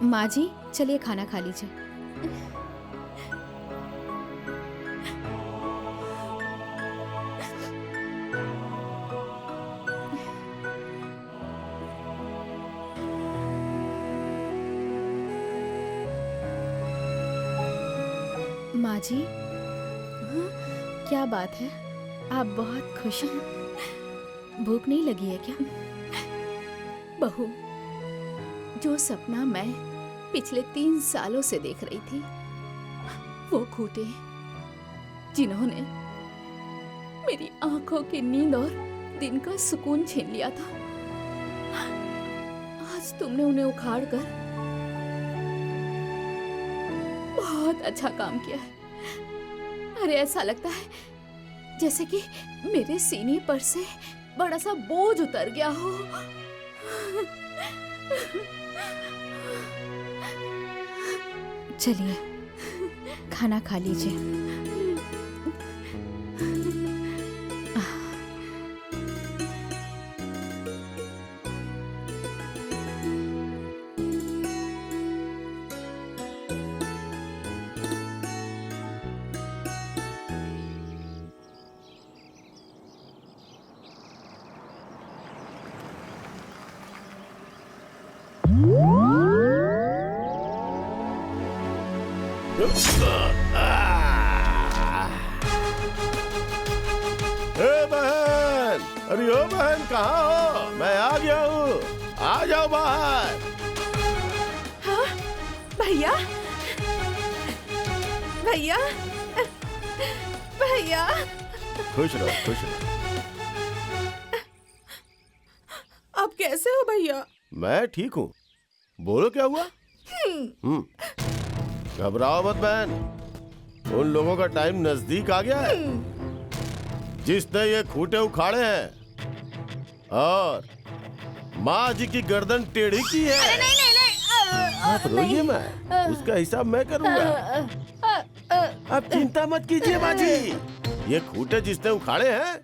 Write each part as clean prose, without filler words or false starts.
माँ जी चलिए खाना खा लीजिए। माँ जी, हाँ, क्या बात है, आप बहुत खुश हैं। भूख नहीं लगी है क्या? बहू, जो सपना मैं पिछले 3 सालों से देख रही थी, वो खूंटे जिन्होंने मेरी आंखों की नींद और दिन का सुकून छीन लिया था, आज तुमने उन्हें उखाड़ कर बहुत अच्छा काम किया है। अरे ऐसा लगता है जैसे कि मेरे सीने पर से बड़ा सा बोझ उतर गया हो। चलिए खाना खा लीजिए। बहन, अरे ओ बहन कहाँ हो? मैं आ गया हूँ, आ जाओ बाहर। हाँ भैया, भैया, भैया। खुश रहो, खुश रहो। आप कैसे हो भैया? मैं ठीक हूँ, बोलो क्या हुआ? घबराओ मत बहन, उन लोगों का टाइम नजदीक आ गया है जिसने ये खूंटे उखाड़े हैं और माँ जी की गर्दन टेढ़ी की है। अरे नहीं नहीं नहीं, आप रोइए मैं, उसका हिसाब मैं करूंगा। आप चिंता मत कीजिए माँ जी, ये खूंटे जिसने उखाड़े हैं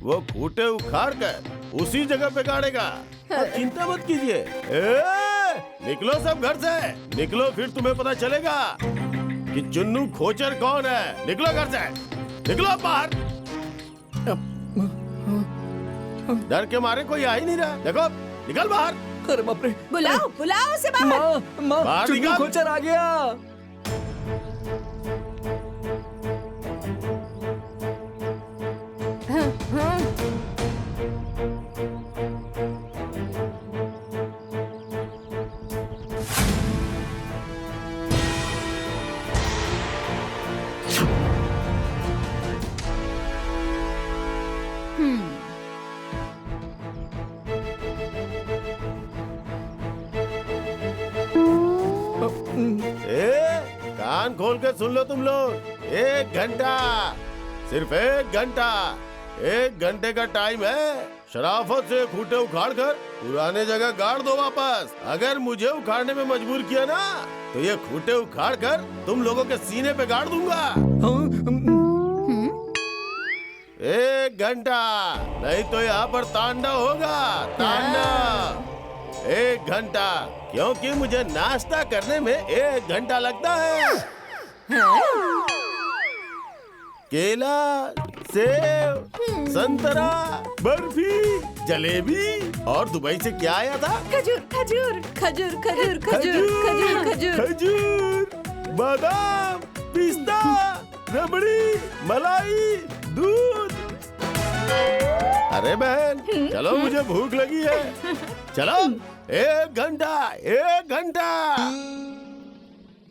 वो खूंटे उखाड़ कर उसी जगह पे गाड़ेगा। आप चिंता मत कीजिए। निकलो सब घर से, निकलो, फिर तुम्हें पता चलेगा कि चुन्नू खोचर कौन है। निकलो घर से, निकलो बाहर। डर के मारे कोई आ ही नहीं रहा, देखो, निकल बाहर। अरे बाप रे, बुलाओ बुलाओ उसे बाहर। माँ बाहर चुन्नू निकल। खोचर आ गया। कान खोल के सुन लो तुम लोग, 1 घंटा, सिर्फ 1 घंटा, 1 घंटे का टाइम है। शराफत से खूंटे उखाड़ कर पुराने जगह गाड़ दो वापस। अगर मुझे उखाड़ने में मजबूर किया ना तो ये खूंटे उखाड़ कर तुम लोगों के सीने पे गाड़ दूंगा। 1 घंटा, नहीं तो यहाँ पर तांडव होगा, तांडव। 1 घंटा, क्योंकि मुझे नाश्ता करने में 1 घंटा लगता है। केला, सेब, संतरा, बर्फी, जलेबी और दुबई से क्या आया था? खजूर खजूर खजूर खजूर खजूर खजूर खजूर खजूर, बादाम, पिस्ता, रबड़ी, मलाई, दूध। अरे बहन चलो, मुझे भूख लगी है, चलो। 1 घंटा, 1 घंटा।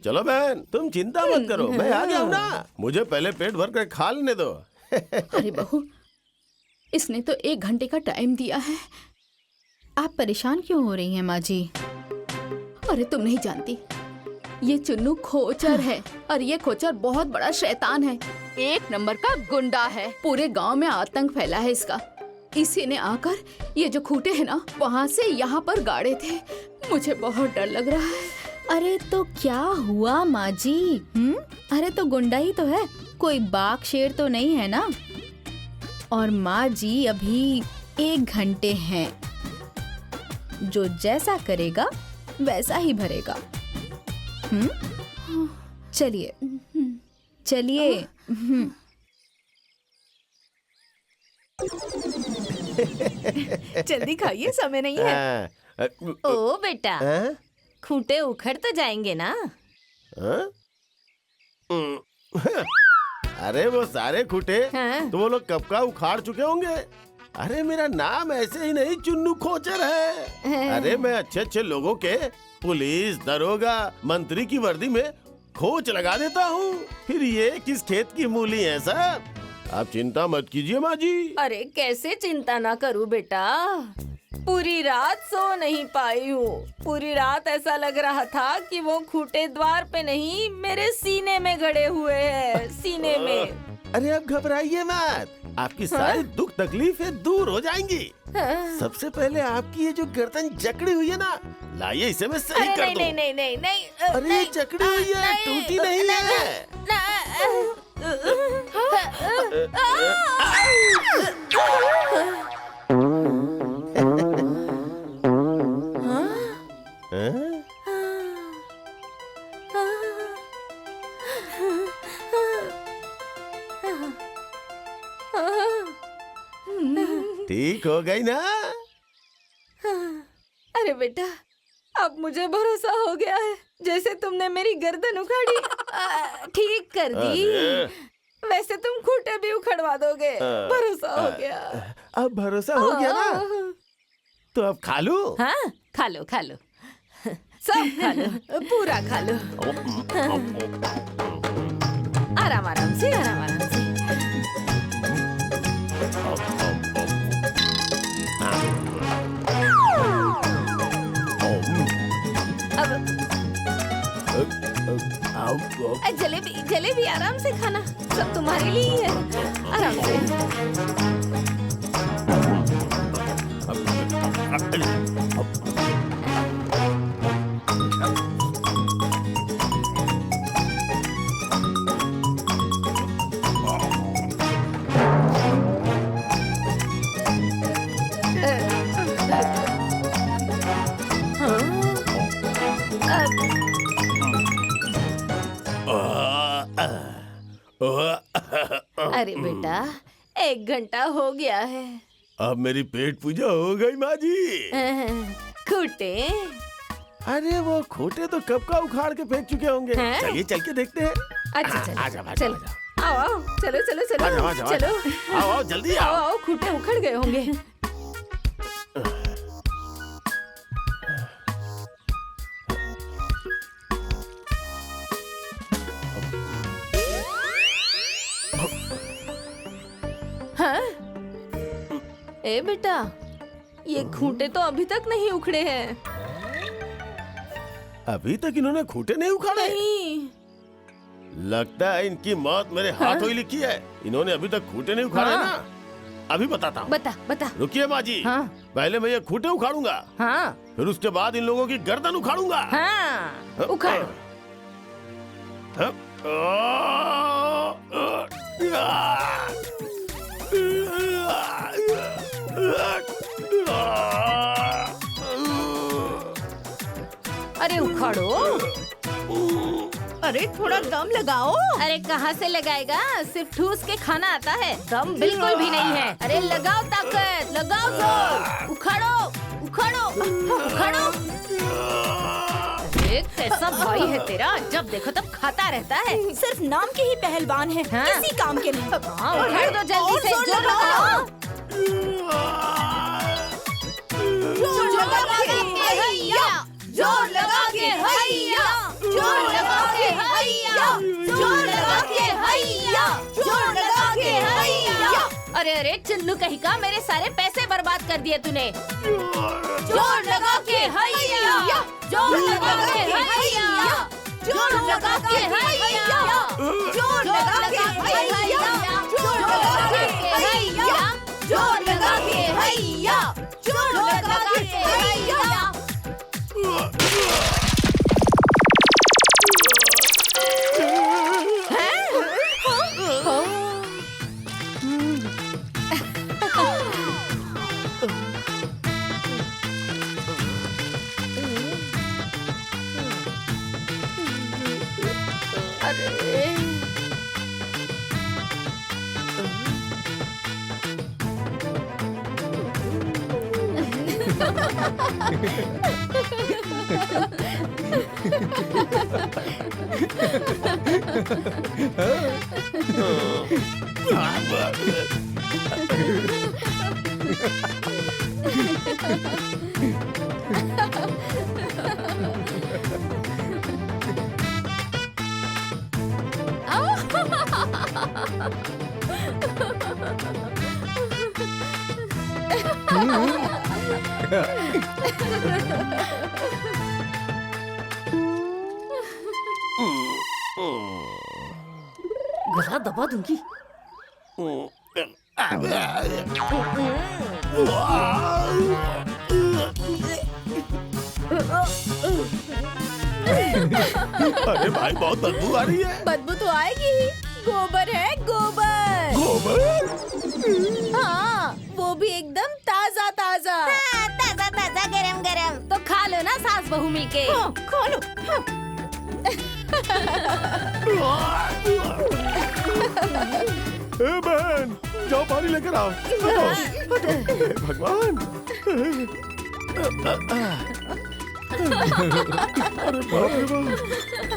चलो बहन, तुम चिंता मत करो, मैं आ गया हूँ ना, मुझे पहले पेट भर कर खा लेने दो। अरे बहू, इसने तो 1 घंटे का टाइम दिया है। आप परेशान क्यों हो रही हैं माँ जी? अरे तुम नहीं जानती, ये चुन्नू खोचर है और ये खोचर बहुत बड़ा शैतान है, 1 नंबर का गुंडा है। पूरे गांव में आतंक फैला है इसका। इसी ने आकर ये जो खूंटे हैं ना, वहाँ से यहाँ पर गाड़े थे। मुझे बहुत डर लग रहा है। अरे तो क्या हुआ माँ जी? अरे तो गुंडा ही तो है, कोई बाघ शेर तो नहीं है ना। और माँ जी अभी 1 घंटे हैं, जो जैसा करेगा वैसा ही भरेगा। चलिए चलिए। जल्दी खाइए, समय नहीं है। ओ बेटा, हैं? खूंटे उखड़ तो जाएंगे ना? हाँ? अरे वो सारे खूंटे हाँ? तो वो लोग कब का उखाड़ चुके होंगे। अरे मेरा नाम ऐसे ही नहीं चुन्नू खोचर है। अरे मैं अच्छे अच्छे लोगों के पुलिस, दरोगा, मंत्री की वर्दी में खोच लगा देता हूँ। फिर ये किस खेत की मूली है सर? आप चिंता मत कीजिए माँ जी। अरे कैसे चिंता ना करूं बेटा, पूरी रात सो नहीं पाई हूँ। पूरी रात ऐसा लग रहा था कि वो खूंटे द्वार पे नहीं, मेरे सीने में गड़े हुए हैं, सीने में। अरे आप घबराइए मत, आपकी सारी दुख तकलीफें दूर हो जाएंगी। सबसे पहले आपकी ये जो गर्दन जकड़ी हुई है ना, लाइए इसे मैं सही अरे कर नहीं दूं। नहीं नहीं नहीं नहीं, अरे ये जकड़ी हुई है, टूटी नहीं है। हैं? ठीक हो गई ना? अरे बेटा, अब मुझे भरोसा हो गया है, जैसे तुमने मेरी गर्दन उखाड़ी ठीक कर दी, अरे। वैसे तुम खूंटे भी उखड़वा दोगे। भरोसा हो गया। अब भरोसा हो गया ना? तो अब खा लूं? हाँ, खा लो खा लो, सब खा लो, पूरा खा लो। आराम आराम से, आराम आराम से। अब जलेबी जलेबी आराम से खाना, सब तुम्हारे लिए ही है, आराम से। अरे बेटा, 1 घंटा हो गया है। अब मेरी पेट पूजा हो गई माँ जी। खूंटे अरे वो खोटे तो कब का उखाड़ के फेंक चुके होंगे। हैं? चलिए चल के देखते हैं। अच्छा आजा, चलो आजा, चलो, आजा। आओ आओ, चलो चलो चलो आजा, आजा, आजा। चलो, आओ आओ जल्दी आओ आओ। आओ, खूंटे उखड़ गए होंगे। हाँ? ए बेटा, ये खूंटे तो अभी तक नहीं उखड़े हैं। अभी तक इन्होंने खूंटे नहीं उखाड़े। नहीं। लगता है इनकी मौत मेरे हाथों ही लिखी है। इन्होंने अभी तक खूंटे नहीं उखाड़े हाँ। ना। अभी बताता हूँ। बता बता। रुकिए माँ जी। हाँ। पहले मैं ये खूंटे उखाड़ूंगा, हाँ फिर उसके बाद इन लोगों की गर्दन उखाड़ूंगा। हाँ, उखाड़। अरे उखाड़ो। अरे थोड़ा दम लगाओ। अरे कहाँ से लगाएगा, सिर्फ ठूस के खाना आता है, दम बिल्कुल भी नहीं है। अरे लगाओ ताकत, लगाओ जोर, उखाड़ो उखाड़ो उखाड़ो। अरे कैसा भाई है तेरा, जब देखो तब खाता रहता है। सिर्फ नाम के ही पहलवान है, हाँ। किसी काम के नहीं। हाँ, उखाड़ दो जल्दी और से, जोर जोर लगाओ। लगाओ। जोर लगा के हैया, जोर लगा के हैया, जोर लगा के हैया, जोर लगा के हैया, जोर लगा के हैया। अरे अरे चुन्नू कहीं का, मेरे सारे पैसे बर्बाद कर दिए तूने। जोर लगा के हैया, जोर लगा के हैया, जोर लगा के हैया, जोर लगा के हैया, जोर लगा के हैया, जोर लगा के हैया, जोर लगा के हैया। गला दबा दूंगी। अरे भाई बहुत बदबू आ रही है। बदबू तो आएगी ही, गोबर है गोबर। गोबर? हाँ, वो भी एकदम ताजा ताजा। हाँ, ताजा ताजा गरम गरम। तो खा लो ना सास बहू मिलके। हाँ, खा लो। हाँ। ए बहन, जाओ पानी लेकर आओ। हे भगवान। अरे बाप रे बाप,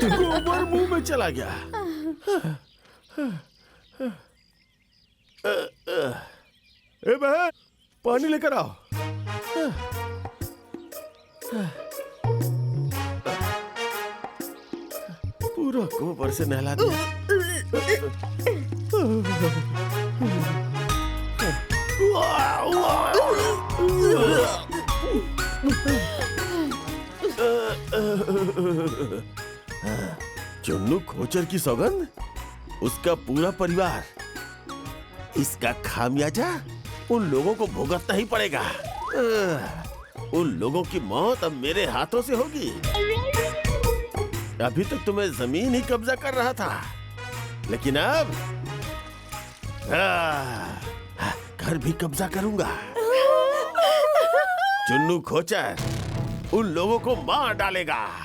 गोबर मुंह में चला गया। ए बहन, पानी लेकर आओ। पूरा गोबर से नहला दिया। चुन्नू खोचर की सौगंध, उसका पूरा परिवार, इसका खामियाजा उन लोगों को भुगतना ही पड़ेगा। उन लोगों की मौत अब मेरे हाथों से होगी। अभी तक तो मैं जमीन ही कब्जा कर रहा था, लेकिन अब घर भी कब्जा करूंगा। चुन्नू खोचर उन लोगों को मार डालेगा।